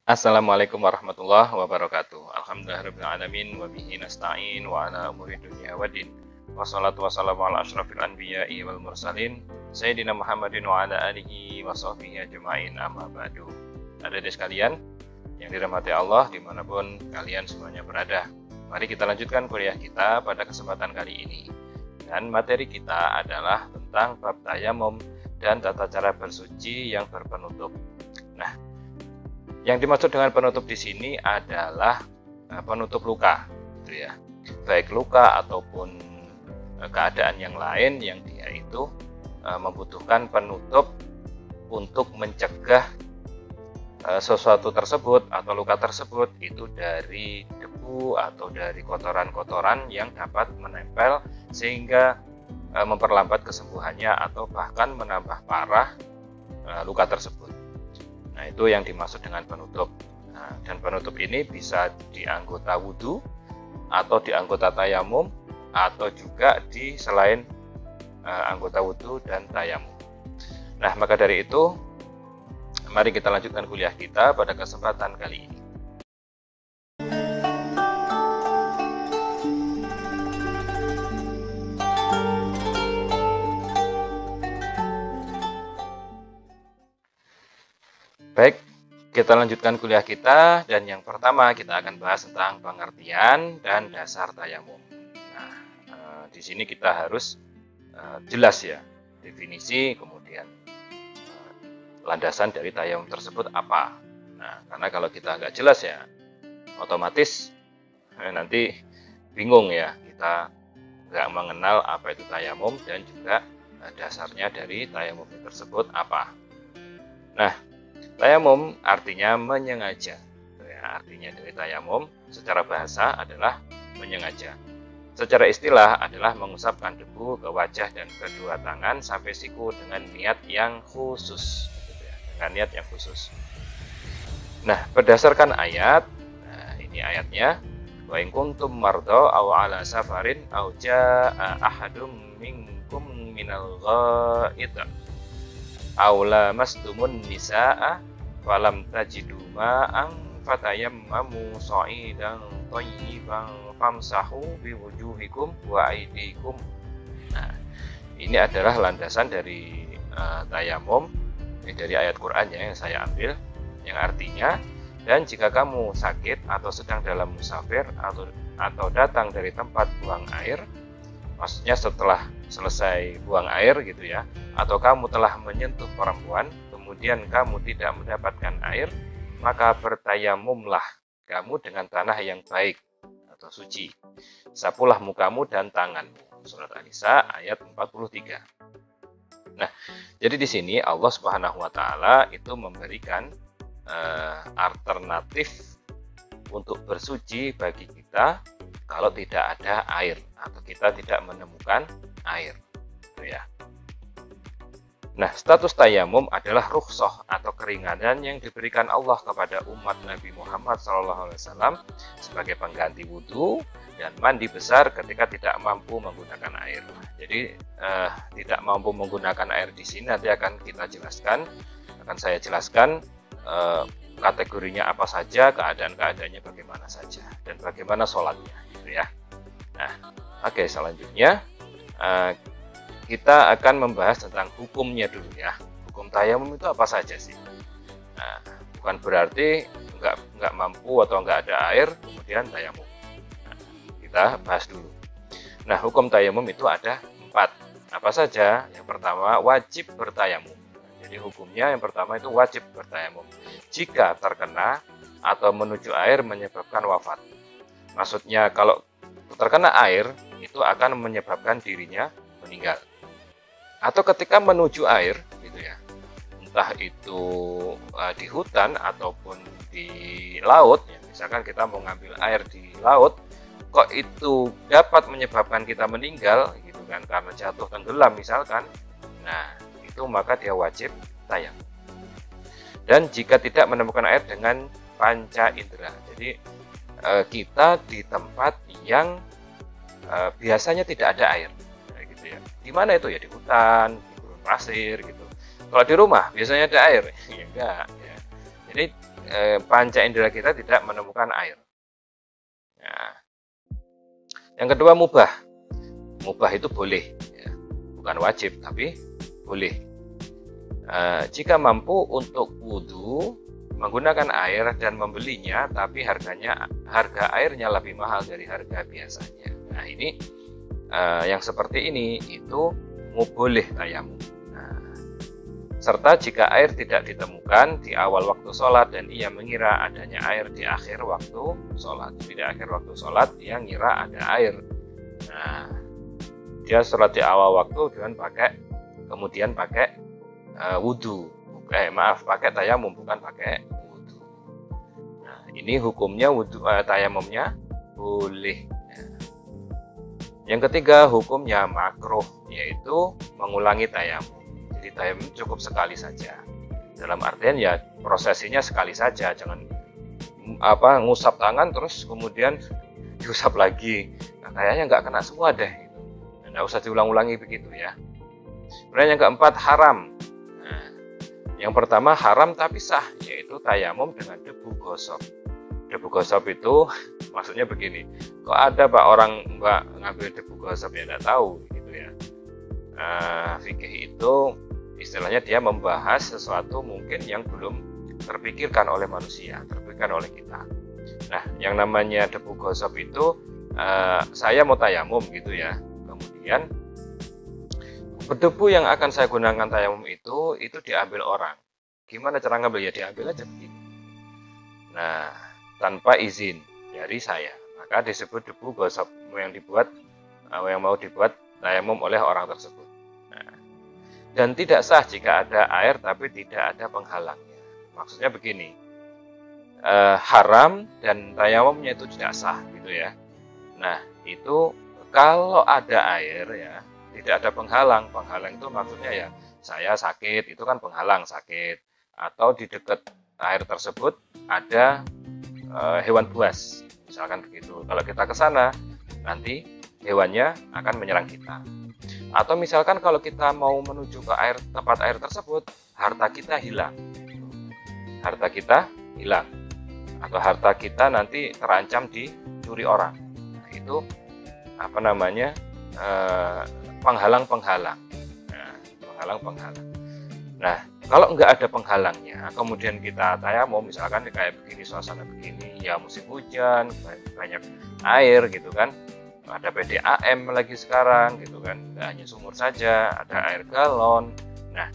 Assalamualaikum warahmatullahi wabarakatuh. Alhamdulillahirabbil alamin wa bihi nasta'in wa ala umuri dunya waddin. Wassalatu wassalamu ala asyrafil anbiya'i wal mursalin sayyidina Muhammadin wa ala alihi wa sahbihi ajma'in, amma ba'du. Adik-adik sekalian yang dirahmati Allah dimanapun kalian semuanya berada, mari kita lanjutkan kuliah kita pada kesempatan kali ini. Dan materi kita adalah tentang bab tayamum dan tata cara bersuci yang berpenutup. Nah, yang dimaksud dengan penutup di sini adalah penutup luka, gitu ya. Baik luka ataupun keadaan yang lain yang dia itu membutuhkan penutup untuk mencegah sesuatu tersebut atau luka tersebut itu dari debu atau dari kotoran-kotoran yang dapat menempel sehingga memperlambat kesembuhannya atau bahkan menambah parah luka tersebut. Nah, itu yang dimaksud dengan penutup. Nah, dan penutup ini bisa di anggota wudhu atau di anggota tayamum atau juga di selain anggota wudhu dan tayamum. Nah, maka dari itu mari kita lanjutkan kuliah kita pada kesempatan kali ini. Baik, kita lanjutkan kuliah kita, dan yang pertama kita akan bahas tentang pengertian dan dasar tayamum. Nah, di sini kita harus jelas ya definisi, kemudian landasan dari tayamum tersebut apa. Nah, karena kalau kita nggak jelas ya otomatis nanti bingung ya, kita nggak mengenal apa itu tayamum dan juga dasarnya dari tayamum tersebut apa. Nah, tayamum artinya menyengaja. Artinya dari tayamum secara bahasa adalah menyengaja. Secara istilah adalah mengusapkan debu ke wajah dan kedua tangan sampai siku dengan niat yang khusus. Dengan niat yang khusus. Nah, berdasarkan ayat, ini ayatnya, wa in kuntum mardo aw ala safarin aw jaa ahadum minkum minal ghaid aw lamastumun nisaa falam tajidu ma'an fatayammamu sha'idan thayyiban famsahu biwujuhikum wa aydikum. Nah, ini adalah landasan dari tayamum dari ayat Quran yang saya ambil, yang artinya, dan jika kamu sakit atau sedang dalam musafir atau datang dari tempat buang air, maksudnya setelah selesai buang air gitu ya, atau kamu telah menyentuh perempuan kemudian kamu tidak mendapatkan air, maka bertayamumlah kamu dengan tanah yang baik atau suci, sapulah mukamu dan tanganmu. Surat An-Nisa ayat 43. Nah, jadi di sini Allah Subhanahu wa taala itu memberikan alternatif untuk bersuci bagi kita kalau tidak ada air atau kita tidak menemukan air, gitu ya. Nah, status tayamum adalah rukhsah atau keringanan yang diberikan Allah kepada umat Nabi Muhammad SAW sebagai pengganti wudhu dan mandi besar ketika tidak mampu menggunakan air. Jadi tidak mampu menggunakan air di sini nanti akan saya jelaskan kategorinya apa saja, keadaan-keadaannya bagaimana saja, dan bagaimana sholatnya, gitu ya. Nah, oke, selanjutnya kita akan membahas tentang hukumnya dulu ya. Hukum tayamum itu apa saja sih? Nah, bukan berarti nggak mampu atau nggak ada air kemudian tayamum. Nah, kita bahas dulu. Nah, hukum tayamum itu ada 4. Apa saja? Yang pertama, wajib bertayamum. Jadi hukumnya yang pertama itu wajib bertayamum jika terkena atau menuju air menyebabkan wafat. Maksudnya kalau terkena air itu akan menyebabkan dirinya meninggal. Atau ketika menuju air gitu ya, entah itu di hutan ataupun di laut ya, misalkan kita mau ngambil air di laut kok itu dapat menyebabkan kita meninggal gitu kan, karena jatuh tenggelam misalkan, nah itu maka dia wajib tayamum. Dan jika tidak menemukan air dengan panca indera, jadi kita di tempat yang biasanya tidak ada air gitu ya. Di mana itu ya? Di hutan, di gurun pasir gitu. Kalau di rumah biasanya ada air, ya enggak ya. Jadi panca indera kita tidak menemukan air. Nah, yang kedua mubah. Mubah itu boleh, ya. Bukan wajib, tapi boleh. Jika mampu untuk wudhu menggunakan air dan membelinya, tapi harga airnya lebih mahal dari harga biasanya. Nah ini yang seperti ini itu boleh tayamum. Serta jika air tidak ditemukan di awal waktu sholat dan ia mengira adanya air di akhir waktu sholat. Jadi di akhir waktu sholat dia ngira ada air. Nah, dia sholat di awal waktu dengan kemudian pakai wudhu. Pakai tayamum, bukan pakai wudhu. Nah, ini hukumnya tayamumnya boleh. Yang ketiga hukumnya makruh, yaitu mengulangi tayamum. Jadi tayamum cukup sekali saja. Dalam artian ya prosesinya sekali saja, jangan ngusap tangan terus kemudian diusap lagi. Nah, kayaknya nggak kena semua deh. Nggak usah diulang-ulangi begitu ya. Kemudian yang keempat haram. Nah, yang pertama haram tapi sah, yaitu tayamum dengan debu gosok. Debu gosok itu maksudnya begini, kok ada Pak orang ngambil debu gosok ya nggak tahu gitu ya. Fikih itu istilahnya dia membahas sesuatu mungkin yang belum terpikirkan oleh manusia, terpikirkan oleh kita. Nah, yang namanya debu gosok itu saya mau tayamum gitu ya. Kemudian berdebu yang akan saya gunakan tayamum itu diambil orang. Gimana cara ngambil? Ya diambil aja begini. Nah, tanpa izin dari saya, maka disebut debu gosok yang mau dibuat tayamum oleh orang tersebut. Nah, dan tidak sah jika ada air tapi tidak ada penghalangnya. Maksudnya begini, haram dan tayamumnya itu tidak sah gitu ya. Nah, itu kalau ada air ya tidak ada penghalang. Penghalang itu maksudnya ya saya sakit, itu kan penghalang sakit. Atau di dekat air tersebut ada hewan buas, misalkan begitu. Kalau kita ke sana, nanti hewannya akan menyerang kita. Atau misalkan kalau kita mau menuju ke tempat air tersebut, harta kita hilang. Harta kita hilang. Atau harta kita nanti terancam dicuri orang. Nah, itu penghalang-penghalang. Penghalang-penghalang. Nah, kalau nggak ada penghalangnya, kemudian kita tayamum, misalkan kayak begini, suasana begini, ya musim hujan, banyak air gitu kan, ada PDAM lagi sekarang gitu kan, nggak hanya sumur saja, ada air galon. Nah,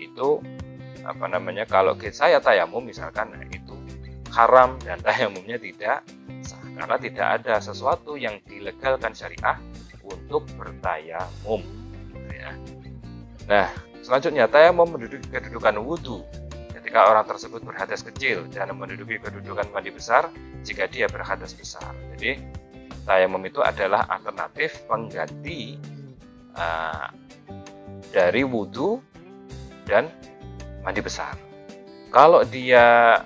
itu kalau saya tayamum misalkan, nah itu haram dan tayamumnya tidak sah, karena tidak ada sesuatu yang dilegalkan syariah untuk bertayamum gitu ya. Nah, selanjutnya tayamum menduduki kedudukan wudhu ketika orang tersebut berhadas kecil dan menduduki kedudukan mandi besar jika dia berhadas besar. Jadi tayamum itu adalah alternatif pengganti dari wudhu dan mandi besar. Kalau dia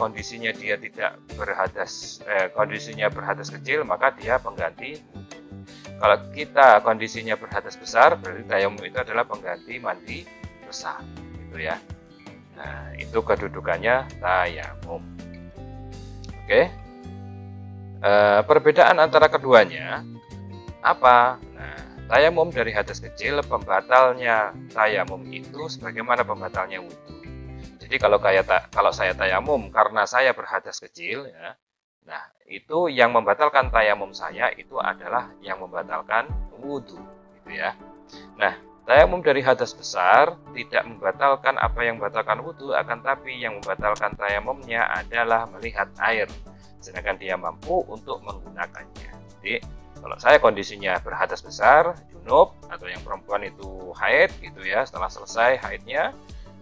kondisinya dia tidak berhadas, kondisinya berhadas kecil, maka dia pengganti wudhu. Kalau kita kondisinya berhadas besar, berarti tayamum itu adalah pengganti mandi besar, gitu ya. Nah, itu kedudukannya tayamum. Oke. Perbedaan antara keduanya apa? Nah, tayamum dari hadas kecil, pembatalnya tayamum itu sebagaimana pembatalnya wudhu. Jadi kalau saya tayamum karena saya berhadas kecil, ya. Nah, itu yang membatalkan tayamum saya itu adalah yang membatalkan wudhu, gitu ya. Nah, tayamum dari hadas besar tidak membatalkan apa yang membatalkan wudhu, akan tapi yang membatalkan tayamumnya adalah melihat air, sedangkan dia mampu untuk menggunakannya. Jadi, kalau saya kondisinya berhadas besar, junub, atau yang perempuan itu haid, gitu ya, setelah selesai haidnya,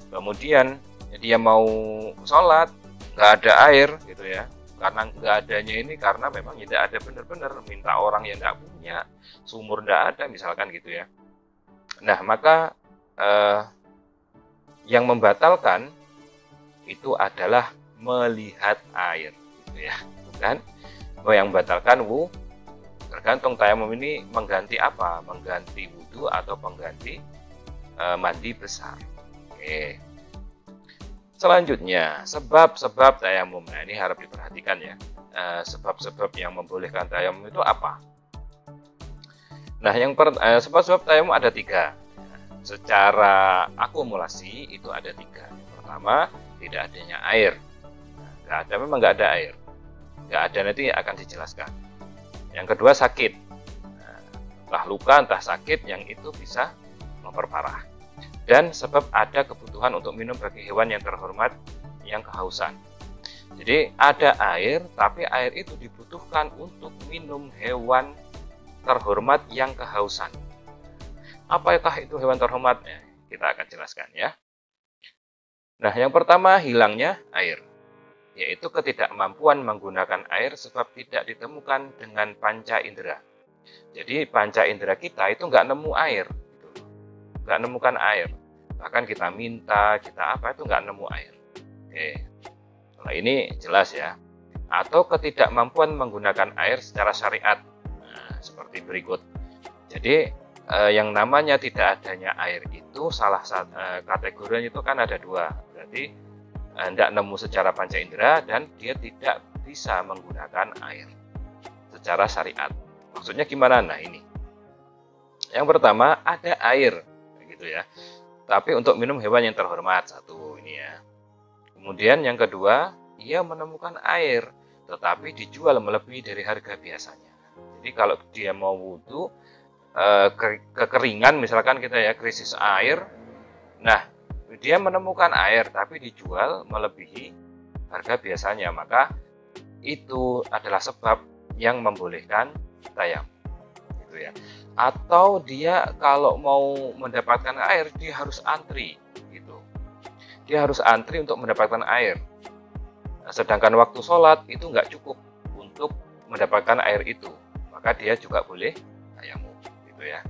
kemudian dia mau sholat, nggak ada air, gitu ya. Karena nggak adanya ini karena memang tidak ada benar-benar, minta orang yang nggak punya, sumur nggak ada misalkan gitu ya. Nah, maka yang membatalkan itu adalah melihat air gitu ya, bukan yang membatalkan tergantung tayamum ini mengganti apa, mengganti wudhu atau mengganti mandi besar. Oke. Selanjutnya, sebab-sebab tayamum. Nah, ini harap diperhatikan ya. Sebab-sebab yang membolehkan tayamum itu apa? Nah, sebab-sebab tayamum ada 3. Secara akumulasi itu ada 3. Yang pertama, tidak adanya air. Memang nggak ada air. Nggak ada, nanti akan dijelaskan. Yang kedua, sakit. Entah luka, entah sakit, yang itu bisa memperparah. Dan sebab ada kebutuhan untuk minum bagi hewan yang terhormat yang kehausan. Jadi ada air, tapi air itu dibutuhkan untuk minum hewan terhormat yang kehausan. Apakah itu hewan terhormatnya? Kita akan jelaskan ya. Nah, yang pertama, hilangnya air, yaitu ketidakmampuan menggunakan air sebab tidak ditemukan dengan panca indera. Jadi panca indera kita itu nggak nemu air, nggak nemukan air. Bahkan kita minta, kita apa itu nggak nemu air. Oke, nah ini jelas ya. Atau ketidakmampuan menggunakan air secara syariat. Nah, seperti berikut. Jadi yang namanya tidak adanya air itu salah satu kategorinya itu kan ada 2. Berarti tidak nemu secara panca indera dan dia tidak bisa menggunakan air secara syariat. Maksudnya gimana? Nah, ini. Yang pertama, ada air gitu ya. Tapi untuk minum hewan yang terhormat, 1 ini ya. Kemudian yang kedua, ia menemukan air tetapi dijual melebihi dari harga biasanya. Jadi kalau dia mau wudhu, kekeringan misalkan kita ya, krisis air, nah dia menemukan air tapi dijual melebihi harga biasanya, maka itu adalah sebab yang membolehkan tayamum gitu ya. Atau dia kalau mau mendapatkan air dia harus antri gitu, dia harus antri untuk mendapatkan air. Nah, sedangkan waktu sholat itu nggak cukup untuk mendapatkan air itu, maka dia juga boleh tayamum gitu ya.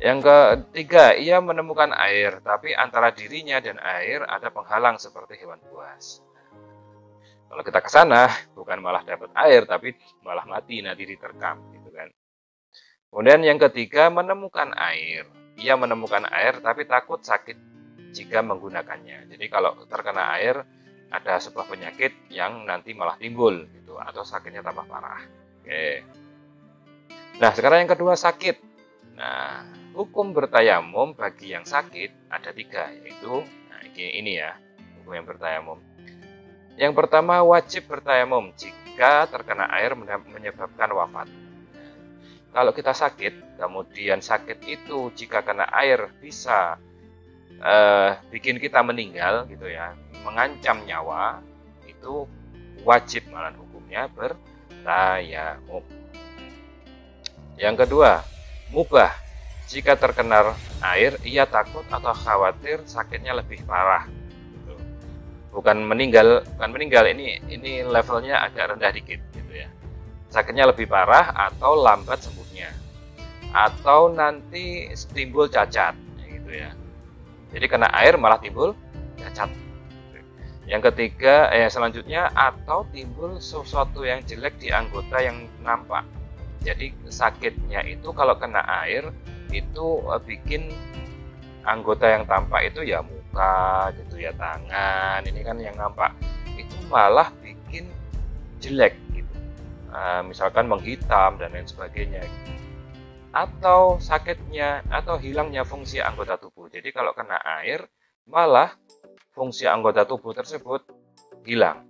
Yang ketiga, ia menemukan air, tapi antara dirinya dan air ada penghalang seperti hewan buas. Kalau kita ke sana, bukan malah dapat air, tapi malah mati, nanti diterkam, gitu kan. Kemudian yang ketiga, menemukan air. Ia menemukan air, tapi takut sakit jika menggunakannya. Jadi kalau terkena air, ada sebuah penyakit yang nanti malah timbul, gitu, atau sakitnya tambah parah. Oke. Nah, sekarang yang kedua, sakit. Nah, hukum bertayamum bagi yang sakit ada 3, yaitu ini ya, hukum yang bertayamum. Yang pertama, wajib bertayamum jika terkena air menyebabkan wafat. Kalau kita sakit, kemudian sakit itu jika kena air bisa bikin kita meninggal gitu ya, mengancam nyawa, itu wajib malah hukumnya bertayamum. Yang kedua, mubah jika terkena air ia takut atau khawatir sakitnya lebih parah. Bukan meninggal, ini levelnya agak rendah dikit gitu ya. Sakitnya lebih parah atau lambat sembuhnya, atau nanti timbul cacat gitu ya. Jadi kena air malah timbul cacat. Yang ketiga, selanjutnya, atau timbul sesuatu yang jelek di anggota yang nampak. Jadi sakitnya itu kalau kena air itu bikin anggota yang tampak itu ya muka gitu ya, tangan, ini kan yang nampak itu malah bikin jelek gitu, misalkan menghitam dan lain sebagainya gitu. Atau sakitnya atau hilangnya fungsi anggota tubuh. Jadi kalau kena air malah fungsi anggota tubuh tersebut hilang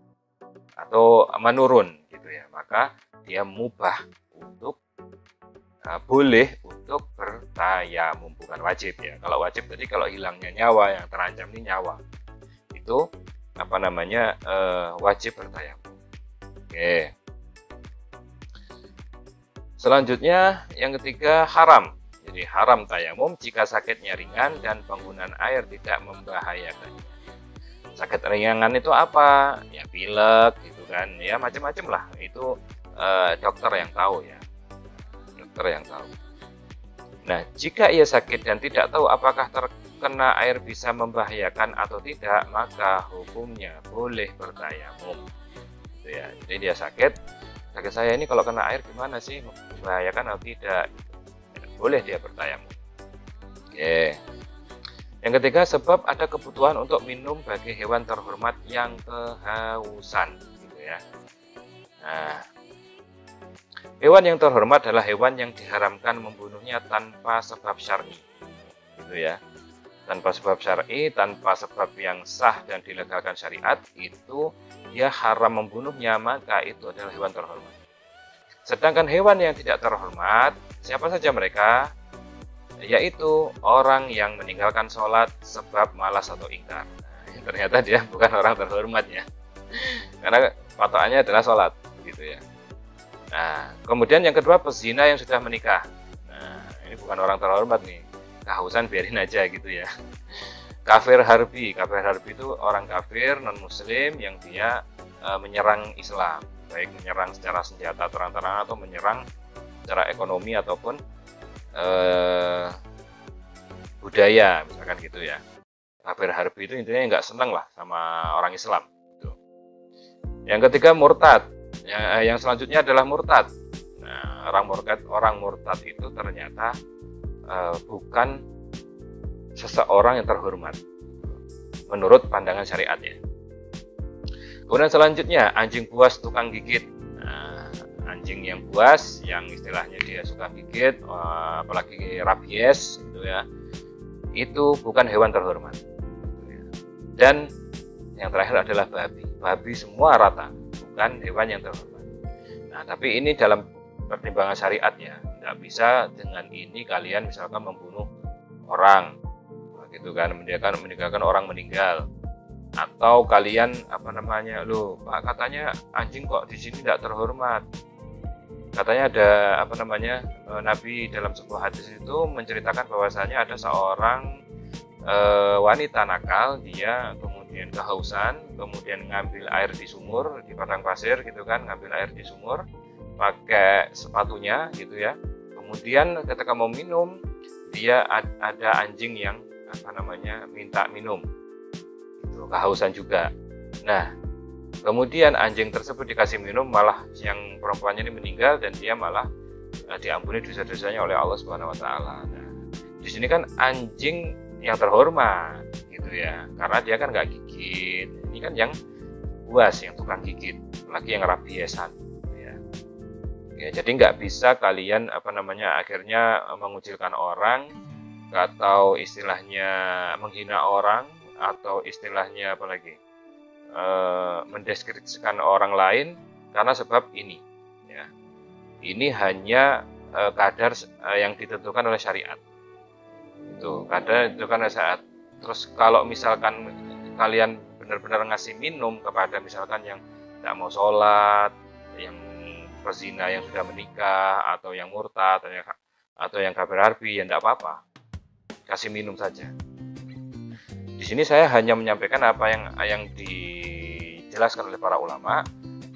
atau menurun gitu ya, maka dia mubah untuk boleh untuk bertayamum, bukan wajib ya. Kalau wajib tadi kalau hilangnya nyawa, yang terancam ini nyawa, itu wajib bertayamum. Oke. Selanjutnya yang ketiga, haram. Jadi haram tayamum jika sakitnya ringan dan penggunaan air tidak membahayakan. Sakit ringan itu apa? Ya pilek gitu kan, ya macam-macam lah. Itu dokter yang tahu ya. Yang tahu. Nah, jika ia sakit dan tidak tahu apakah terkena air bisa membahayakan atau tidak, maka hukumnya boleh bertayamum. Gitu ya. Jadi dia sakit saya ini kalau kena air gimana sih, membahayakan atau tidak? Ya, boleh dia bertayamum. Oke. Yang ketiga, sebab ada kebutuhan untuk minum bagi hewan terhormat yang kehausan, gitu ya. Nah, hewan yang terhormat adalah hewan yang diharamkan membunuhnya tanpa sebab syar'i, gitu ya. Tanpa sebab syar'i, tanpa sebab yang sah dan dilegalkan syariat, itu dia haram membunuhnya, maka itu adalah hewan terhormat. Sedangkan hewan yang tidak terhormat, siapa saja mereka? Yaitu orang yang meninggalkan sholat sebab malas atau ingkar. Nah, ternyata dia bukan orang terhormat ya, karena patokannya adalah sholat, gitu ya. Nah, kemudian yang kedua, pezina yang sudah menikah. Nah, ini bukan orang terhormat nih, kehausan biarin aja gitu ya. Kafir harbi itu orang kafir non muslim yang dia menyerang Islam, baik menyerang secara senjata terang-terangan atau menyerang secara ekonomi ataupun budaya, misalkan gitu ya. Kafir harbi itu intinya nggak senang lah sama orang Islam gitu. Yang ketiga, murtad. Yang selanjutnya adalah murtad. Nah, orang murtad itu ternyata bukan seseorang yang terhormat menurut pandangan syariatnya. Kemudian selanjutnya, anjing buas tukang gigit. Anjing yang buas, yang istilahnya dia suka gigit, apalagi rabies gitu ya, itu bukan hewan terhormat. Dan yang terakhir adalah babi semua rata, bukan hewan yang terhormat. Nah, tapi ini dalam pertimbangan syariat ya, tidak bisa dengan ini kalian misalkan membunuh orang, gitu kan, meninggalkan orang meninggal, atau kalian loh Pak, katanya anjing kok di sini tidak terhormat. Katanya ada Nabi dalam sebuah hadis itu menceritakan bahwasanya ada seorang wanita nakal, dia kemudian kehausan, kemudian ngambil air di sumur di padang pasir gitu kan, ngambil air di sumur pakai sepatunya gitu ya. Kemudian ketika mau minum, dia ada anjing yang minta minum, gitu, kehausan juga. Nah, kemudian anjing tersebut dikasih minum, malah yang perempuannya ini meninggal dan dia malah diampuni dosa-dosanya oleh Allah Subhanahu wa taala. Nah, di sini kan anjing yang terhormat gitu ya, karena dia kan nggak gigit. Ini kan yang buas, yang tukang gigit, lagi yang rabiesan ya. Ya, jadi nggak bisa kalian akhirnya mengucilkan orang, atau istilahnya menghina orang, atau istilahnya mendeskripsikan orang lain karena sebab ini ya. Ini hanya kadar yang ditentukan oleh syariat. Itu kadar ditentukan oleh syariat. Terus kalau misalkan kalian benar-benar ngasih minum kepada misalkan yang tidak mau sholat, yang pezina yang sudah menikah, atau yang murtad, atau yang kafir harbi, ya tidak apa-apa, kasih minum saja. Di sini saya hanya menyampaikan apa yang dijelaskan oleh para ulama,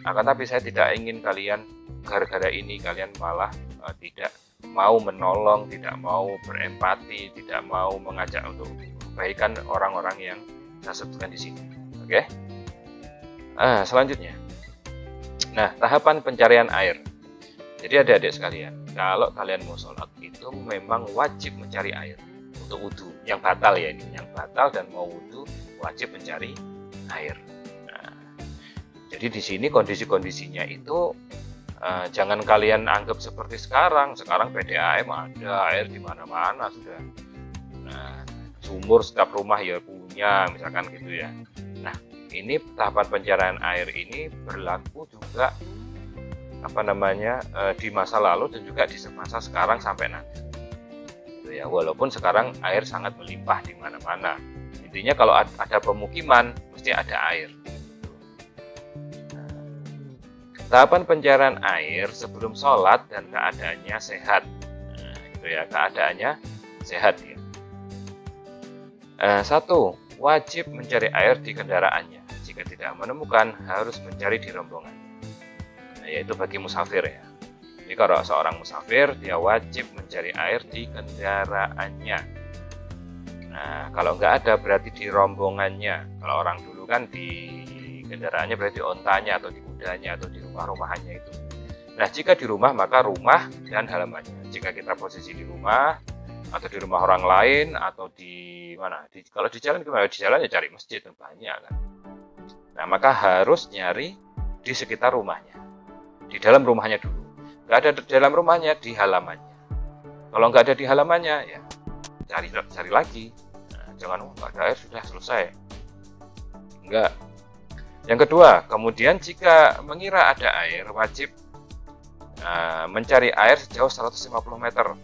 akan tapi saya tidak ingin kalian gara-gara ini kalian malah tidak mau menolong, tidak mau berempati, tidak mau mengajak untuk kebaikan orang-orang yang saya sebutkan di sini. Oke? Selanjutnya. Nah, tahapan pencarian air. Jadi adik-adik sekalian, kalau kalian mau sholat itu memang wajib mencari air. Untuk wudhu, yang batal ya ini, yang batal dan mau wudhu wajib mencari air. Nah, jadi di sini kondisi-kondisinya itu jangan kalian anggap seperti sekarang PDAM ada air di mana-mana sudah. Nah, sumur setiap rumah ya punya, misalkan gitu ya. Nah, ini tahapan pencarian air ini berlaku juga di masa lalu dan juga di masa sekarang sampai nanti. Ya, walaupun sekarang air sangat melimpah di mana-mana. Intinya kalau ada pemukiman mesti ada air. Tahapan pencarian air sebelum sholat dan keadaannya sehat. Nah, itu ya, keadaannya sehat ya. 1. Wajib mencari air di kendaraannya. Jika tidak menemukan, harus mencari di rombongan. Nah, yaitu bagi musafir ya. Jadi kalau seorang musafir, dia wajib mencari air di kendaraannya. Nah, kalau nggak ada berarti di rombongannya. Kalau orang dulu kan di kendaraannya berarti ontanya atau di kudanya atau di rumah-rumahannya itu. Nah, jika di rumah maka rumah dan halamannya. Jika kita posisi di rumah, atau di rumah orang lain, atau di mana? Kalau di jalan gimana? Di jalan ya cari masjid banyak kan. Nah, maka harus nyari di sekitar rumahnya, di dalam rumahnya dulu. Nggak ada di dalam rumahnya, di halamannya. Kalau nggak ada di halamannya, ya cari lagi. Nah, jangan nggak ada air sudah selesai. Enggak. Yang kedua, kemudian jika mengira ada air, wajib mencari air sejauh 150 meter.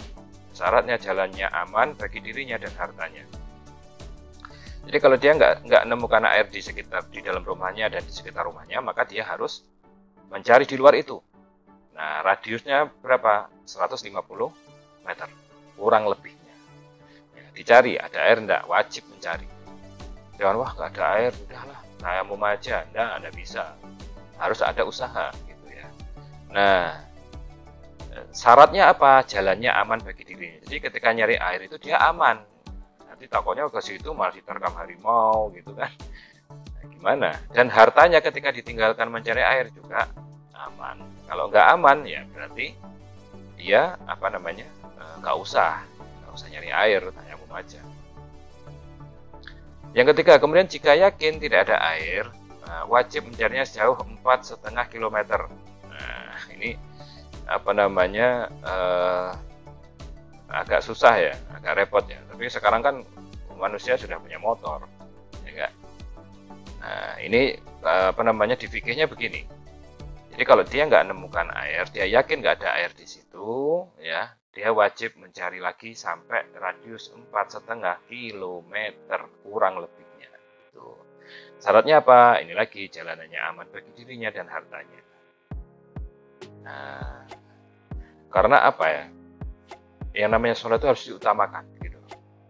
Syaratnya jalannya aman bagi dirinya dan hartanya. Jadi kalau dia nggak menemukan air di dalam rumahnya dan di sekitar rumahnya, maka dia harus mencari di luar itu. Nah, radiusnya berapa? 150 meter, kurang lebihnya. Ya, dicari ada air enggak, wajib mencari. Jangan wah nggak ada air, udahlah tayamum aja, enggak bisa. Harus ada usaha gitu ya. Nah, syaratnya apa? Jalannya aman bagi dirinya. Jadi ketika nyari air itu dia aman. Nanti takutnya ke situ malah diterkam harimau gitu kan. Nah, gimana? Dan hartanya ketika ditinggalkan mencari air juga aman. Kalau nggak aman ya berarti dia nggak usah nyari air, tayamum aja. Yang ketiga, kemudian jika yakin tidak ada air, wajib mencarinya sejauh 4,5 km. Nah, ini agak susah ya, agak repot ya. Tapi sekarang kan manusia sudah punya motor, ya enggak? Nah, ini di fikihnya begini. Jadi kalau dia nggak nemukan air, dia yakin nggak ada air di situ, ya, dia wajib mencari lagi sampai radius 4,5 km kurang lebihnya. Tuh. Syaratnya apa? Ini lagi jalanannya aman bagi dirinya dan hartanya. Nah, karena apa ya? Yang namanya sholat itu harus diutamakan, gitu.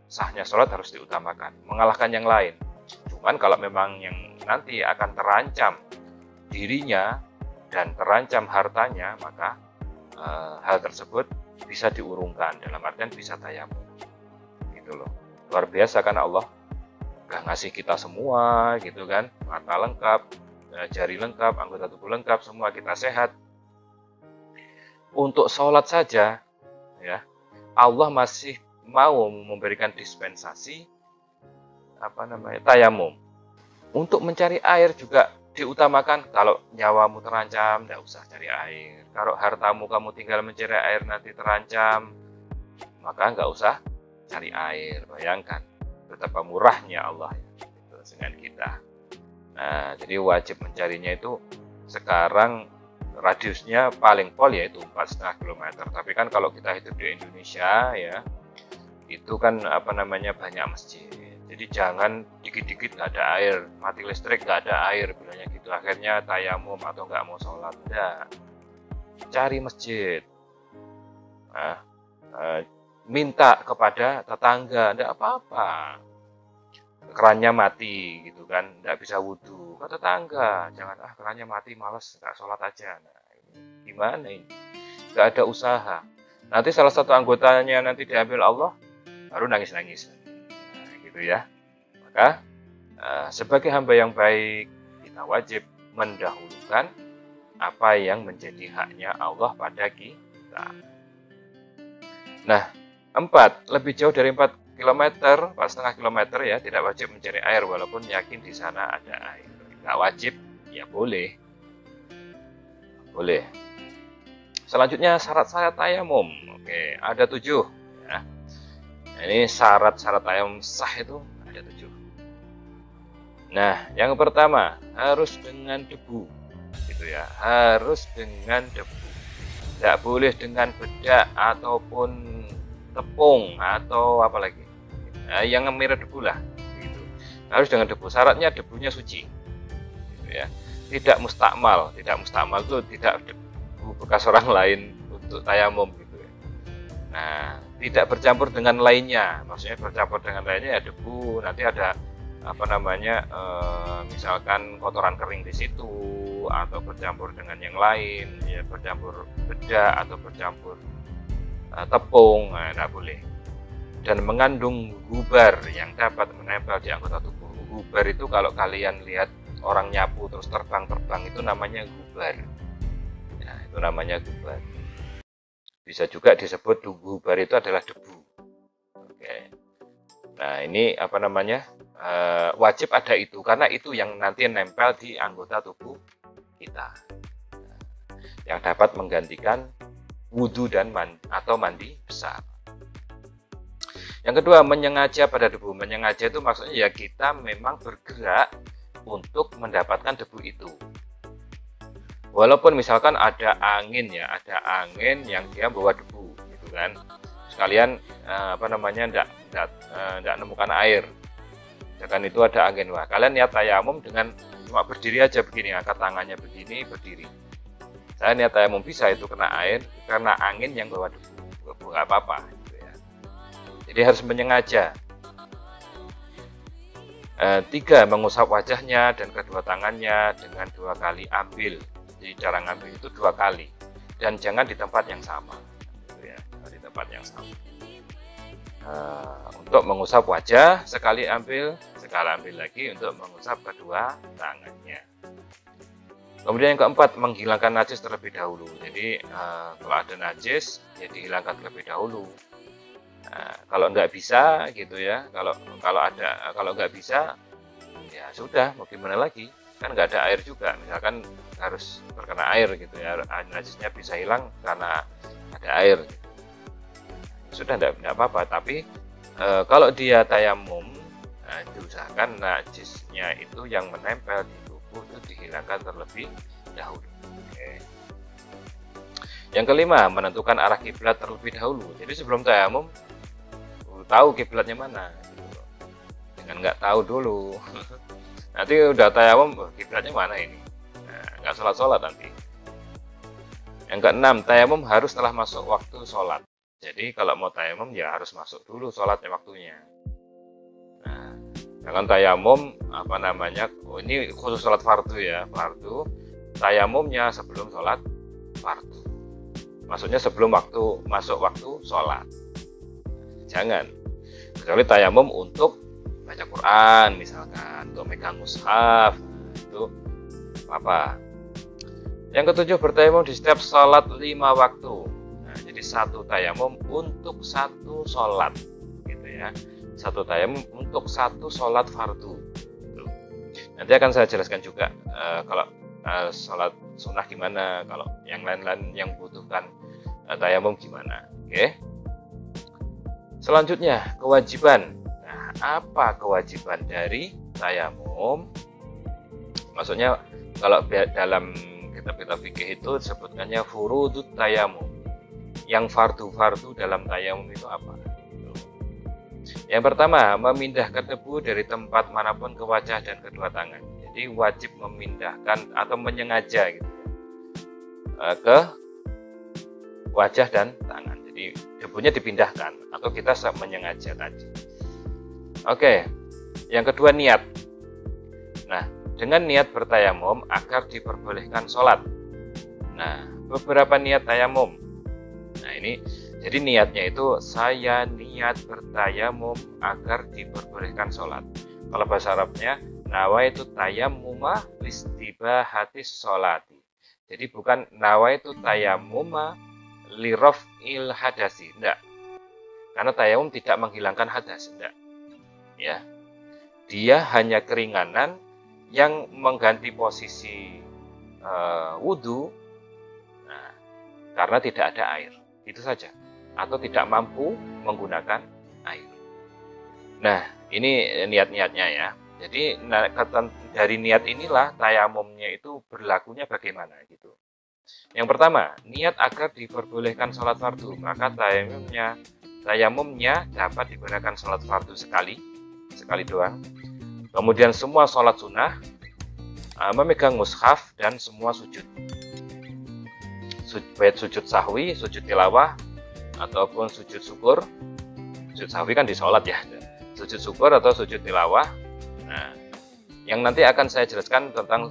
Sahnya sholat harus diutamakan, mengalahkan yang lain. Cuman kalau memang yang nanti akan terancam dirinya dan terancam hartanya, maka hal tersebut bisa diurungkan, dalam artian bisa tayamum. Gitu loh. Luar biasa kan Allah udah ngasih kita semua, gitu kan, mata lengkap, jari lengkap, anggota tubuh lengkap, semua kita sehat. Untuk sholat saja, ya, Allah masih mau memberikan dispensasi tayamum. Untuk mencari air juga diutamakan. Kalau nyawamu terancam, tidak usah cari air. Kalau hartamu kamu tinggal mencari air nanti terancam, maka nggak usah cari air. Bayangkan betapa murahnya Allah dengan kita. Nah, jadi wajib mencarinya itu sekarang radiusnya paling pol yaitu 4,5 km. Tapi kan kalau kita hidup di Indonesia ya, itu kan banyak masjid. Jadi jangan dikit-dikit nggak ada air, mati listrik nggak ada air, bilangnya gitu. Akhirnya tayamum atau nggak mau sholat. Enggak. Cari masjid. Nah, minta kepada tetangga, enggak apa-apa. Kerannya mati gitu kan, enggak bisa wudhu. Ke tetangga, jangan kerannya mati, males, nggak sholat aja. Nah, gimana ini? Nggak ada usaha. Nanti salah satu anggotanya nanti diambil Allah, baru nangis-nangis. Ya, maka sebagai hamba yang baik kita wajib mendahulukan apa yang menjadi haknya Allah pada kita. Nah, 4, lebih jauh dari 4 km, 4,5 km ya, tidak wajib mencari air walaupun yakin di sana ada air. Nggak wajib, ya boleh. Boleh. Selanjutnya syarat-syarat tayamum. Oke, ada 7 ya. Ini syarat-syarat tayamum sah itu ada 7. Nah, yang pertama harus dengan debu, gitu ya. Harus dengan debu. Tidak boleh dengan bedak ataupun tepung atau apa lagi. Nah, yang mirip debu lah, gitu. Harus dengan debu. Syaratnya debunya suci, gitu ya. Tidak mustakmal. Tidak mustakmal itu tidak debu bekas orang lain untuk tayamum, gitu ya. Nah, tidak bercampur dengan lainnya, maksudnya bercampur dengan lainnya ya debu, nanti ada misalkan kotoran kering di situ, atau bercampur dengan yang lain, ya bercampur bedak atau bercampur tepung, nah, tidak boleh. Dan mengandung gubar yang dapat menempel di anggota tubuh. Gubar itu kalau kalian lihat orang nyapu terus terbang-terbang itu namanya gubar. Ya, itu namanya gubar. Bisa juga disebut gubar itu adalah debu. Oke. Nah, ini apa namanya? Wajib ada itu karena itu yang nanti nempel di anggota tubuh kita. Yang dapat menggantikan wudhu dan atau mandi besar. Yang kedua, menyengaja pada debu. Menyengaja itu maksudnya ya kita memang bergerak untuk mendapatkan debu itu. Walaupun misalkan ada angin ya, ada angin yang dia bawa debu, gitu kan. Sekalian apa namanya, enggak nemukan air. Sedangkan itu ada angin, wah kalian niat tayamum dengan cuma berdiri aja begini, angkat tangannya begini, berdiri. Saya niat tayamum bisa itu kena air karena angin yang bawa debu, nggak apa-apa. Gitu ya. Jadi harus menyengaja. 3. Mengusap wajahnya dan kedua tangannya dengan 2 kali ambil. Jadi cara ngambil itu 2 kali dan jangan di tempat yang sama. Gitu ya, di tempat yang sama. Untuk mengusap wajah sekali ambil lagi untuk mengusap kedua tangannya. Kemudian yang keempat, menghilangkan najis terlebih dahulu. Jadi kalau ada najis ya dihilangkan terlebih dahulu. Kalau nggak bisa gitu ya, kalau nggak bisa ya sudah, mau gimana lagi, kan nggak ada air juga, misalkan harus terkena air gitu ya, najisnya bisa hilang karena ada air gitu. Sudah nggak apa-apa, tapi kalau dia tayamum, diusahakan najisnya itu yang menempel di tubuh itu dihilangkan terlebih dahulu. Oke. Yang kelima, menentukan arah kiblat terlebih dahulu. Jadi sebelum tayamum tahu kiblatnya mana, gitu. Dengan nggak tahu dulu, nanti udah tayamum kiblatnya mana ini, nggak sholat nanti. Yang keenam, tayamum harus setelah masuk waktu sholat. Jadi kalau mau tayamum ya harus masuk dulu sholatnya waktunya. Nah, dengan tayamum apa namanya? Ini khusus sholat fardu ya, fardu. Tayamumnya sebelum sholat fardu. Maksudnya sebelum masuk waktu sholat. Jangan. Kecuali tayamum untuk baca Quran misalkan, untuk megang mushaf, itu apa? Yang ketujuh, bertayamum di setiap sholat 5 waktu. Jadi 1 tayamum untuk 1 sholat, gitu ya. 1 tayamum untuk 1 sholat fardu. Gitu. Nanti akan saya jelaskan juga kalau sholat sunnah gimana, kalau yang lain-lain yang butuhkan tayamum gimana. Oke. Selanjutnya, kewajiban. Nah, apa kewajiban dari tayamum? Maksudnya kalau dalam kitab-kitab fikih itu disebutkannya furudut tayamum. Yang fardu-fardu dalam tayamum itu apa? Yang pertama, memindahkan debu dari tempat manapun ke wajah dan kedua tangan. Jadi wajib memindahkan atau menyengaja gitu, ke wajah dan tangan. Jadi debunya dipindahkan atau kita menyengaja tadi. Oke, yang kedua niat. Nah, dengan niat bertayamum agar diperbolehkan sholat. Nah, beberapa niat tayamum. Nah ini, jadi niatnya itu saya niat bertayamum agar diperbolehkan sholat. Kalau bahasa Arabnya, nawaitu tayammuma listibahatis sholati. Jadi bukan nawaitu tayammuma liraf'il hadasi, enggak. Karena tayamum tidak menghilangkan hadas, enggak. Ya, dia hanya keringanan yang mengganti posisi wudhu, nah, karena tidak ada air. Itu saja, atau tidak mampu menggunakan air. Nah, ini niat-niatnya ya. Jadi dari niat inilah tayamumnya itu berlakunya bagaimana gitu. Yang pertama, niat agar diperbolehkan sholat fardu, maka tayamumnya dapat digunakan sholat fardu sekali doang. Kemudian semua sholat sunnah, memegang mushaf dan semua sujud. Baik sujud sahwi, sujud tilawah, ataupun sujud syukur. Sujud sahwi kan di sholat ya. Sujud syukur atau sujud tilawah. Nah, yang nanti akan saya jelaskan tentang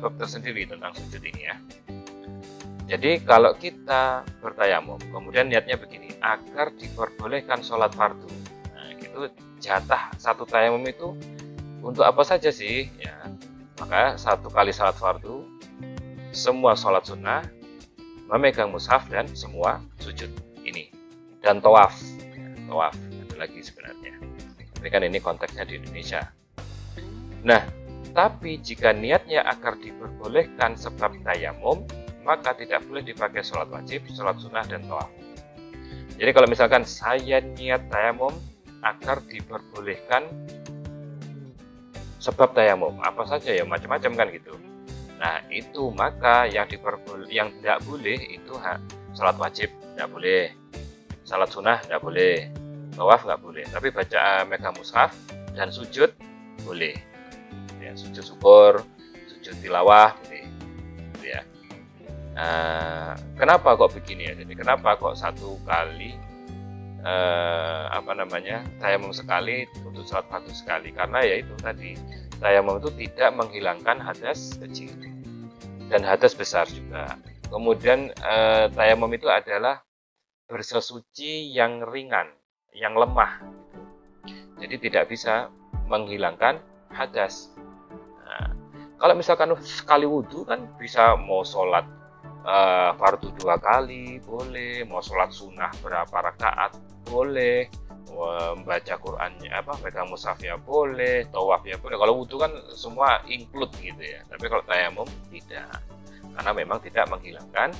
bab tersendiri tentang sujud ini ya. Jadi kalau kita bertayamum, kemudian niatnya begini, agar diperbolehkan sholat fardu. Nah, itu jatah 1 tayamum itu untuk apa saja sih? Ya, maka 1 kali sholat fardu, semua sholat sunnah, memegang mushaf dan semua sujud ini, dan tawaf. Tawaf lagi sebenarnya. Tapi kan ini konteksnya di Indonesia. Nah, tapi jika niatnya agar diperbolehkan sebab tayamum, maka tidak boleh dipakai sholat wajib, sholat sunnah, dan tawaf. Jadi kalau misalkan saya niat tayamum agar diperbolehkan sebab tayamum, apa saja ya, macam-macam kan gitu. Nah, itu maka yang tidak boleh itu sholat wajib tidak boleh, sholat sunnah tidak boleh, tawaf nggak boleh, tapi baca megang mushaf dan sujud boleh. Ya, sujud syukur, sujud tilawah boleh. Gitu ya. Kenapa kok begini ya? Jadi kenapa kok satu kali tayamum sekali untuk sholat fardu sekali? Karena ya itu tadi, tayamum itu tidak menghilangkan hadas kecil dan hadas besar juga. Kemudian tayamum itu adalah bersesuci yang ringan, yang lemah. Jadi tidak bisa menghilangkan hadas. Nah, kalau misalkan sekali wudhu kan bisa mau sholat fardu 2 kali boleh, mau sholat sunnah berapa rakaat boleh, membaca Qur'annya megang mushaf ya boleh, tawaf ya boleh. Kalau wudhu kan semua include gitu ya. Tapi kalau tayamum tidak, karena memang tidak menghilangkan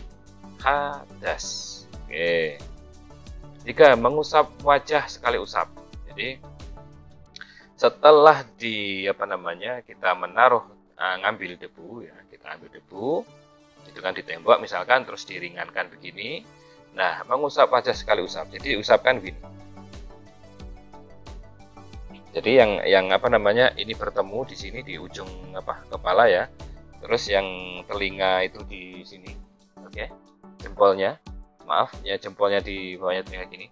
hadas. Oke. 3. Mengusap wajah sekali usap. Jadi setelah kita menaruh ngambil debu ya, kita ambil debu itu kan di tembok misalkan, terus diringankan begini. Nah, mengusap wajah sekali usap. Jadi usapkan gini. Jadi yang ini bertemu di sini di ujung kepala ya. Terus yang telinga itu di sini. Oke. Jempolnya. Maaf, ya jempolnya di bawahnya telinga gini.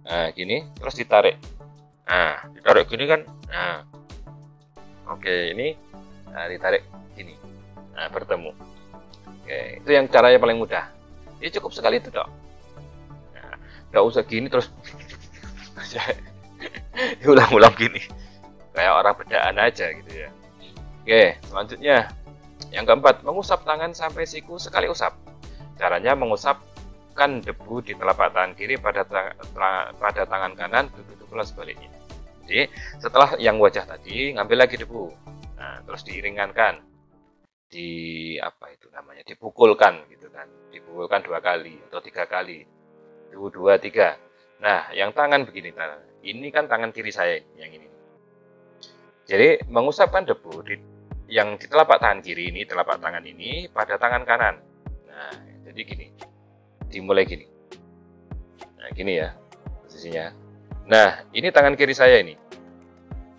Nah, gini, terus ditarik. Nah, ditarik gini kan. Nah. Oke, ini ditarik gini. Nah, bertemu. Oke, itu yang caranya paling mudah. Jadi cukup sekali itu dok. Nah, nggak usah gini terus diulang-ulang gini. Kayak orang bedaan aja gitu ya. Oke, selanjutnya yang keempat, mengusap tangan sampai siku sekali usap. Caranya mengusapkan debu di telapak tangan kiri pada tangan kanan, begitu pula sebaliknya. Jadi setelah yang wajah tadi, ngambil lagi debu. Nah, terus diringankan. Dipukulkan gitu kan, dipukulkan 2 kali atau 3 kali, 2, 3. Nah, yang tangan begini, ini kan tangan kiri saya yang ini. Jadi mengusapkan debu yang di telapak tangan kiri ini, telapak tangan ini pada tangan kanan. Nah, jadi gini, dimulai gini. Nah, gini ya posisinya. Nah, ini tangan kiri saya ini.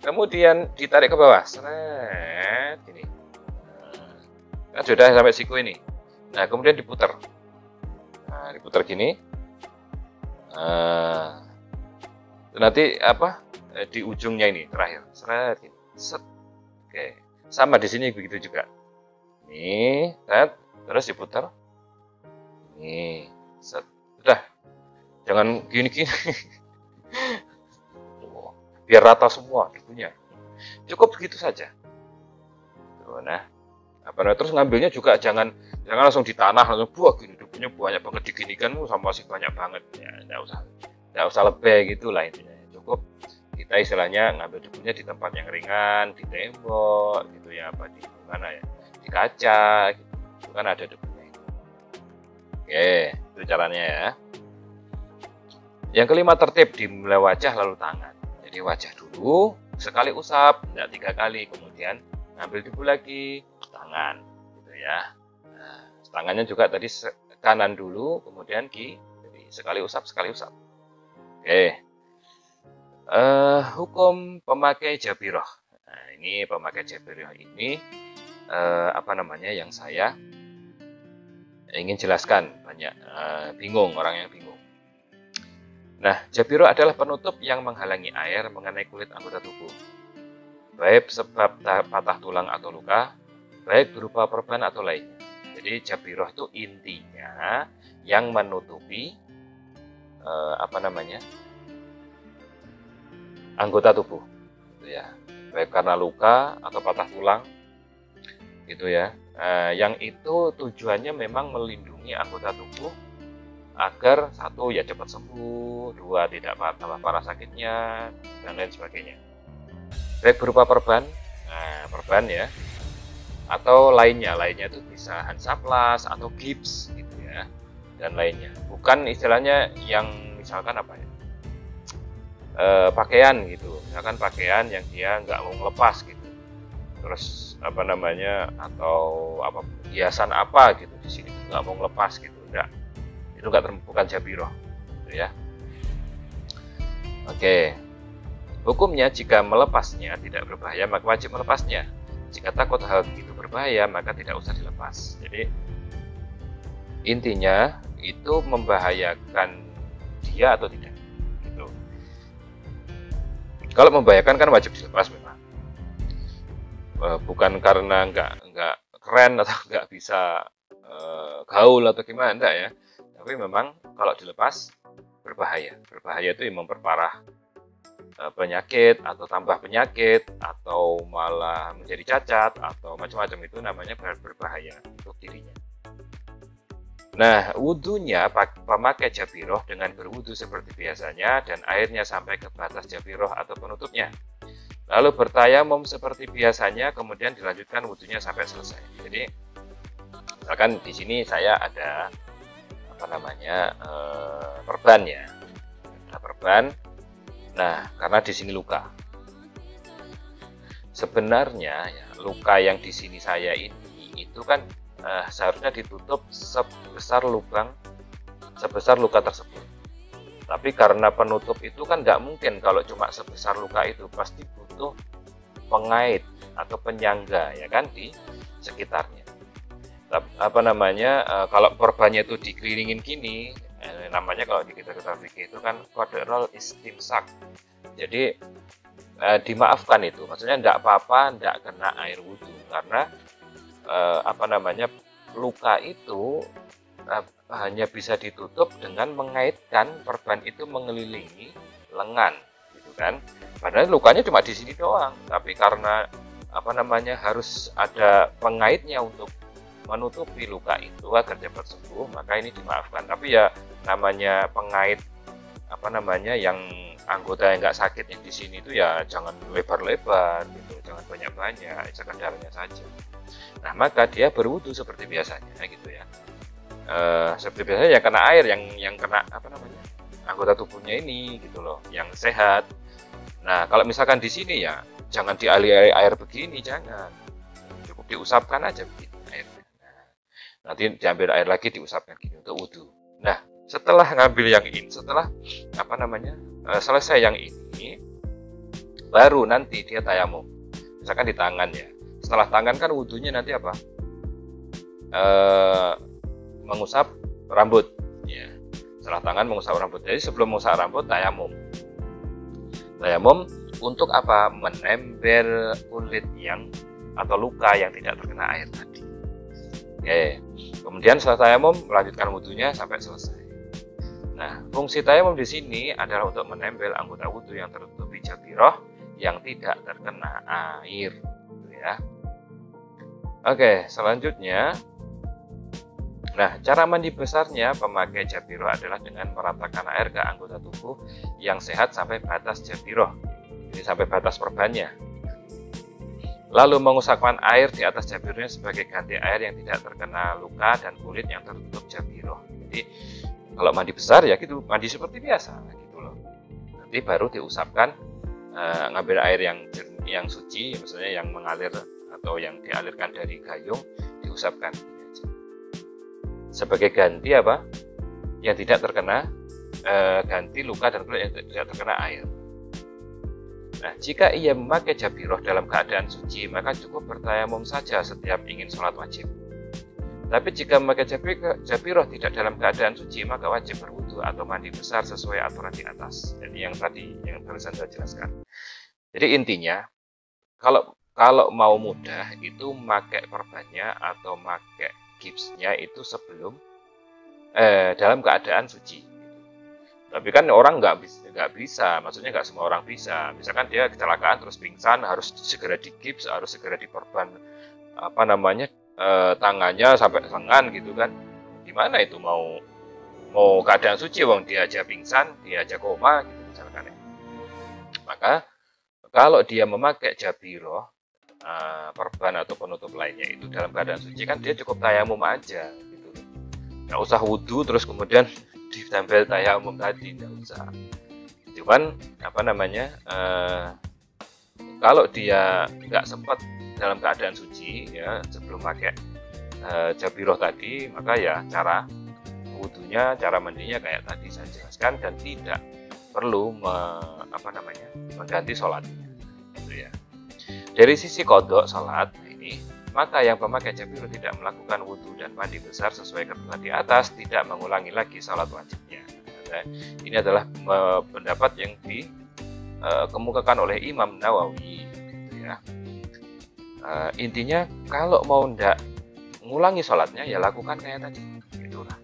Kemudian ditarik ke bawah, seret gini. Kan sudah sampai siku ini. Nah, kemudian diputar. Nah, diputar gini. Nanti di ujungnya ini terakhir. Seret gini. Set. Oke. Sama di sini begitu juga. Nih, set, terus diputar. Nih, set. Udah. Jangan gini-gini. Biar rata semua debunya. Cukup begitu saja. Nah, terus ngambilnya juga jangan langsung di tanah langsung buah gini, debunya banyak banget diginikan sama masih banyak banget ya, nggak usah lebih gitulah intinya. Cukup kita istilahnya ngambil debunya di tempat yang ringan, di tembok gitu ya, di mana ya, di kaca gitu. Itu kan ada debunya. Oke, itu caranya ya. Yang kelima, tertib, dimulai wajah lalu tangan. Jadi wajah dulu sekali usap, tidak 3 kali, kemudian ngambil debu lagi, tangan gitu ya. Nah, tangannya juga tadi kanan dulu, kemudian jadi sekali usap. Oke. Hukum pemakai jabiroh. Nah, ini pemakai jabiroh ini yang saya ingin jelaskan, banyak bingung, orang yang bingung. Nah, jabiroh adalah penutup yang menghalangi air mengenai kulit anggota tubuh, baik sebab patah tulang atau luka, baik berupa perban atau lainnya. Jadi jabiroh itu intinya yang menutupi anggota tubuh, gitu ya, baik karena luka atau patah tulang, gitu ya. Yang itu tujuannya memang melindungi anggota tubuh agar satu ya cepat sembuh, dua tidak tambah parah sakitnya, dan lain sebagainya. Baik berupa perban, nah perban ya, atau lainnya itu bisa Hansaplast atau gips gitu ya, dan lainnya. Bukan istilahnya yang misalkan apa ya, pakaian gitu, misalkan pakaian yang dia nggak mau lepas gitu, terus apa namanya, atau apa hiasan apa gitu di sini nggak mau lepas gitu, enggak, itu bukan jabiroh gitu ya. Oke, hukumnya jika melepasnya tidak berbahaya maka wajib melepasnya. Jika takut hal itu berbahaya maka tidak usah dilepas. Jadi intinya itu membahayakan dia atau tidak gitu. Kalau membahayakan kan wajib dilepas memang, bukan karena nggak keren atau nggak bisa gaul atau gimana, enggak ya, tapi memang kalau dilepas berbahaya itu memperparah penyakit atau tambah penyakit atau malah menjadi cacat atau macam-macam, itu namanya berbahaya untuk dirinya. Nah, wudhunya pemakai jabiroh dengan berwudhu seperti biasanya dan airnya sampai ke batas jabiroh atau penutupnya. Lalu bertayamum seperti biasanya, kemudian dilanjutkan wudhunya sampai selesai. Jadi, misalkan di sini saya ada apa namanya perban ya, ada perban. Nah, karena di sini luka. Sebenarnya ya, luka yang di sini saya ini itu kan seharusnya ditutup sebesar luka tersebut. Tapi karena penutup itu kan nggak mungkin kalau cuma sebesar luka itu, pasti butuh pengait atau penyangga ya kan di sekitarnya. Apa namanya, kalau perbannya itu dikelilingin gini, namanya kalau di kita fikih itu kan qadarul istimsak. Jadi dimaafkan itu, maksudnya enggak apa-apa, enggak kena air wudhu, karena apa namanya, luka itu hanya bisa ditutup dengan mengaitkan perban itu mengelilingi lengan gitu kan. Padahal lukanya cuma di sini doang, tapi karena apa namanya, harus ada pengaitnya untuk menutupi luka itu agar cepat sembuh, maka ini dimaafkan. Tapi ya namanya pengait apa namanya, yang anggota yang nggak sakit yang di sini itu ya jangan lebar-lebar gitu, jangan banyak-banyak, sekadarnya saja. Nah, maka dia berwudu seperti biasanya gitu ya. Seperti biasanya yang kena air, yang kena apa namanya, anggota tubuhnya ini gitu loh, yang sehat. Nah, kalau misalkan di sini ya jangan dialiri air begini, jangan. Cukup diusapkan aja begitu airnya. Nah, nanti diambil air lagi diusapkan gini untuk wudu. Nah, setelah ngambil yang ini, setelah apa namanya, selesai yang ini, baru nanti dia tayamum. Misalkan di tangan ya. Setelah tangan kan wudunya nanti apa? Mengusap rambut. Ya. Setelah tangan mengusap rambut. Jadi sebelum mengusap rambut tayamum. Tayamum untuk apa? Menempel kulit yang atau luka yang tidak terkena air tadi. Oke. Kemudian setelah tayamum melanjutkan wudunya sampai selesai. Nah, fungsi tayamum di sini adalah untuk menempel anggota wudu yang tertutupi jabiroh yang tidak terkena air, gitu ya. Oke, selanjutnya, nah cara mandi besarnya pemakai jabiroh adalah dengan meratakan air ke anggota tubuh yang sehat sampai batas jabiroh, jadi sampai batas perbannya. Lalu mengusapkan air di atas jabirohnya sebagai ganti air yang tidak terkena luka dan kulit yang tertutup jabiroh. Jadi kalau mandi besar ya gitu, mandi seperti biasa gitu loh. Nanti baru diusapkan, ngambil air yang suci, misalnya yang mengalir atau yang dialirkan dari gayung, diusapkan sebagai ganti apa? Yang tidak terkena ganti luka dan kulit yang tidak terkena air. Nah, jika ia memakai jabiroh dalam keadaan suci, maka cukup bertayamum saja setiap ingin sholat wajib. Tapi jika memakai jabiroh tidak dalam keadaan suci, maka wajib berwudu atau mandi besar sesuai aturan di atas. Jadi yang tadi, yang barusan saya jelaskan. Jadi intinya, kalau mau mudah itu pakai perbannya atau pakai gipsnya itu sebelum dalam keadaan suci. Tapi kan orang nggak bisa, maksudnya nggak semua orang bisa. Misalkan dia kecelakaan terus pingsan, harus segera digips, harus segera diperban apa namanya, tangannya sampai lengan gitu kan. Gimana itu mau mau keadaan suci, wong dia aja pingsan, dia aja koma, gitu misalkan ya. Maka kalau dia memakai jabiroh, perban atau penutup lainnya itu dalam keadaan suci, kan dia cukup tayamum aja, gitu. Nggak usah wudhu terus kemudian ditempel tayamum tadi, nggak usah. Cuman apa namanya, kalau dia nggak sempat dalam keadaan suci ya sebelum pakai jabiroh tadi, maka ya cara wudhunya, cara mandinya kayak tadi saya jelaskan, dan tidak perlu mengganti sholatnya, gitu ya. Dari sisi kodok sholat ini, maka yang pemakai jabiroh tidak melakukan wudhu dan mandi besar sesuai ketentuan di atas, tidak mengulangi lagi sholat wajibnya. Ini adalah pendapat yang dikemukakan oleh Imam Nawawi, gitu ya. Intinya kalau mau ndak ngulangi sholatnya ya lakukan kayak tadi, gitulah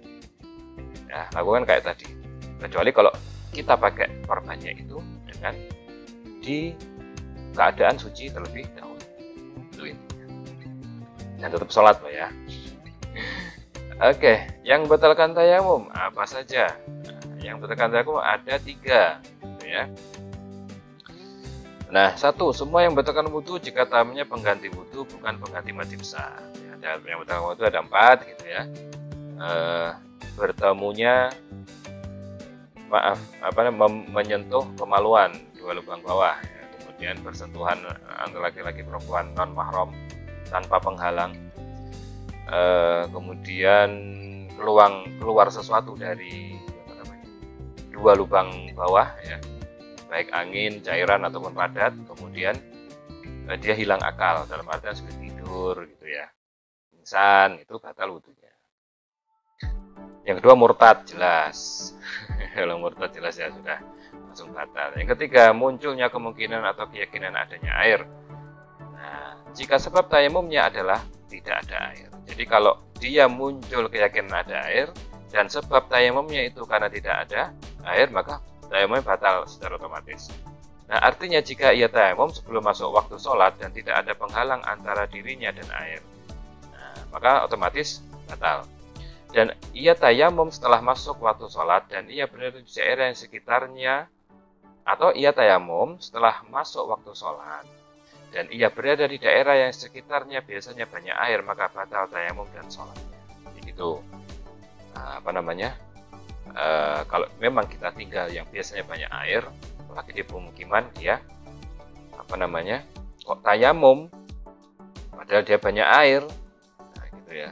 ya, lakukan kayak tadi, kecuali kalau kita pakai perbannya itu dengan di keadaan suci terlebih dahulu, itu intinya. Dan tetap sholat Pak ya. Oke, yang batalkan tayamum apa saja? Yang batalkan tayamum ada 3, gitu ya. Nah, 1, semua yang batalkan wudhu jika tayamumnya pengganti wudhu bukan pengganti wajib sah. Ada yang batalkan wudhu ada 4, gitu ya. Bertemunya, menyentuh kemaluan 2 lubang bawah, ya. Kemudian bersentuhan antara laki-laki perempuan non mahram tanpa penghalang. Kemudian keluar sesuatu dari 2 lubang bawah, ya, baik angin, cairan ataupun padat. Kemudian dia hilang akal, dalam artian sudah tidur, gitu ya, pingsan, itu batal wudhunya. Yang kedua murtad, jelas. Kalau murtad jelas ya sudah langsung batal. Yang ketiga, munculnya kemungkinan atau keyakinan adanya air. Nah, jika sebab tayamumnya adalah tidak ada air. Jadi kalau dia muncul keyakinan ada air dan sebab tayamumnya itu karena tidak ada air, maka tayamumnya batal secara otomatis. Nah, artinya jika ia tayamum sebelum masuk waktu sholat dan tidak ada penghalang antara dirinya dan air, nah, maka otomatis batal. Dan ia tayamum setelah masuk waktu sholat dan ia berada di daerah yang sekitarnya, atau ia tayamum setelah masuk waktu sholat dan ia berada di daerah yang sekitarnya biasanya banyak air, maka batal tayamum dan sholatnya. Begitu. Nah, kalau memang kita tinggal yang biasanya banyak air, apalagi di pemukiman, dia kok tayamum padahal dia banyak air, nah, gitu ya,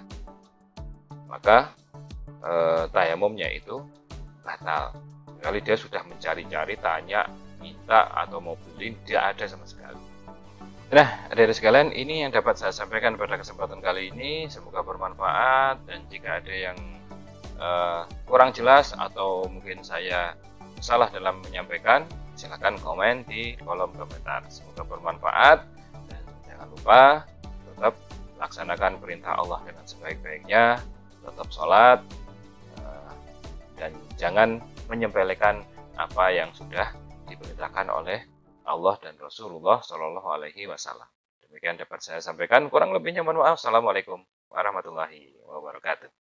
maka tayamumnya itu batal. Kali dia sudah mencari-cari, tanya, minta atau mau beli, tidak ada sama sekali. Nah, adik-adik sekalian, ini yang dapat saya sampaikan pada kesempatan kali ini. Semoga bermanfaat, dan jika ada yang kurang jelas atau mungkin saya salah dalam menyampaikan, silahkan komen di kolom komentar. Semoga bermanfaat, dan jangan lupa tetap laksanakan perintah Allah dengan sebaik-baiknya, tetap sholat, dan jangan menyepelekan apa yang sudah diperintahkan oleh Allah dan Rasulullah Shallallahu Alaihi Wasallam. Demikian dapat saya sampaikan. Kurang lebihnya mohon maaf. Assalamualaikum warahmatullahi wabarakatuh.